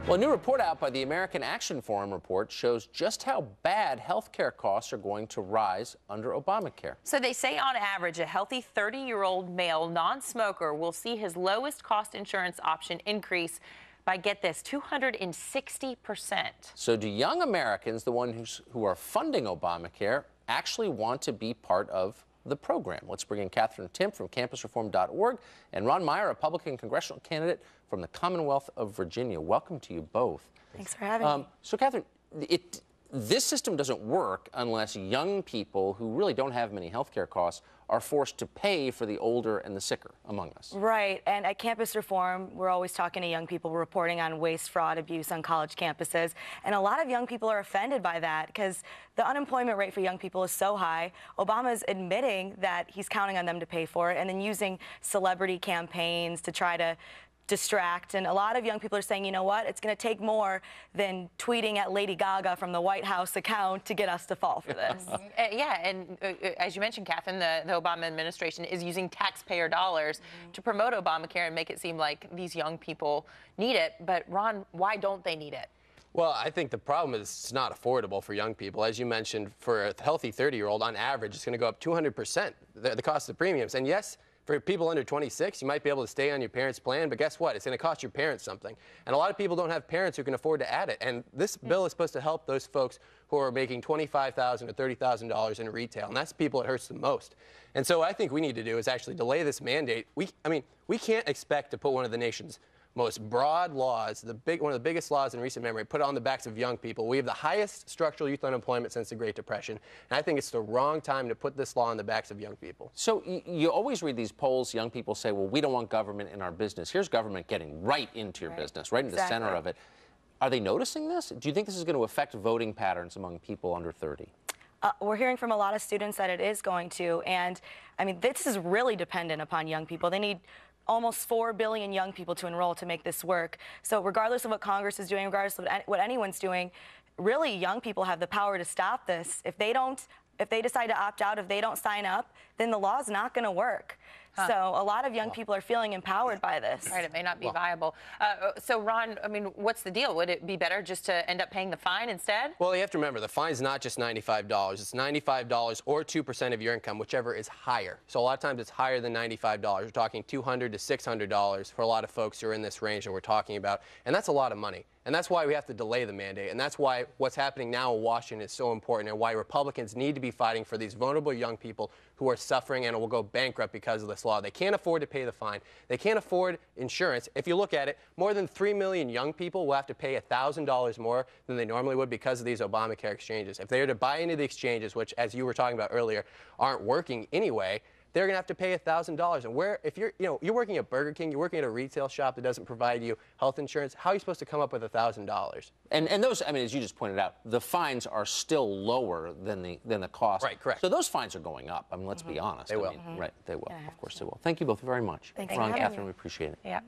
Well, a new report out by the American Action Forum report shows just how bad health care costs are going to rise under Obamacare. So they say on average, a healthy 30-year-old male non-smoker will see his lowest cost insurance option increase by, get this, 260%. So do young Americans, the ones who are funding Obamacare, actually want to be part of the program? Let's bring in Katherine Timpf from campusreform.org and Ron Meyer, a Republican congressional candidate from the Commonwealth of Virginia. Welcome to you both. Thanks for having me. So, Katherine, this system doesn't work unless young people who really don't have many health care costs are forced to pay for the older and the sicker among us. Right, and at Campus Reform, we're always talking to young people, reporting on waste, fraud, abuse on college campuses, and a lot of young people are offended by that because the unemployment rate for young people is so high. Obama's admitting that he's counting on them to pay for it and then using celebrity campaigns to try to distract, and a lot of young people are saying, you know what, it's going to take more than tweeting at Lady Gaga from the White House account to get us to fall for this. Yeah, and as you mentioned, Katherine, the Obama administration is using taxpayer dollars to promote Obamacare and make it seem like these young people need it. But Ron, why don't they need it? Well, I think the problem is it's not affordable for young people. As you mentioned, for a healthy 30-year-old, on average, it's going to go up 200%, the cost of the premiums. And yes, for people under 26, you might be able to stay on your parents' plan, but guess what? It's going to cost your parents something. And a lot of people don't have parents who can afford to add it. And this bill is supposed to help those folks who are making $25,000 or $30,000 in retail, and that's the people it hurts the most. And so what I think we need to do is actually delay this mandate. We can't expect to put one of the nation's most broad laws, one of the biggest laws in recent memory, put it on the backs of young people. We have the highest structural youth unemployment since the Great Depression, and I think it's the wrong time to put this law on the backs of young people. So you always read these polls, young people say, well, we don't want government in our business. Here's government getting right into your business, right into the center of it. Are they noticing this? Do you think this is going to affect voting patterns among people under 30? We're hearing from a lot of students that it is going to, and I mean, this is really dependent upon young people. They need almost 4 billion young people to enroll to make this work. So regardless of what Congress is doing, regardless of what anyone's doing, really young people have the power to stop this. If they decide to opt out, if they don't sign up, then the law is not going to work. So a lot of young people are feeling empowered by this. Right, it may not be viable. So Ron, I mean, what's the deal? Would it be better just to end up paying the fine instead? Well, you have to remember, the fine's not just $95. It's $95 or 2% of your income, whichever is higher. So a lot of times it's higher than $95. We're talking $200 to $600 for a lot of folks who are in this range that we're talking about. And that's a lot of money. And that's why we have to delay the mandate. And that's why what's happening now in Washington is so important, and why Republicans need to be fighting for these vulnerable young people who are suffering and will go bankrupt because of this law. They can't afford to pay the fine. They can't afford insurance. If you look at it, more than 3 million young people will have to pay $1,000 more than they normally would because of these Obamacare exchanges. If they were to buy into the exchanges, which, as you were talking about earlier, aren't working anyway, they're going to have to pay $1,000. And if you're working at Burger King, you're working at a retail shop that doesn't provide you health insurance, how are you supposed to come up with $1,000? And those, I mean, as you just pointed out, the fines are still lower than the cost. Right, correct. So those fines are going up. I mean, let's be honest. They will. Right, they will. Of course they will. Thank you both very much. Thanks. Ron, Katherine, we appreciate it. Yeah.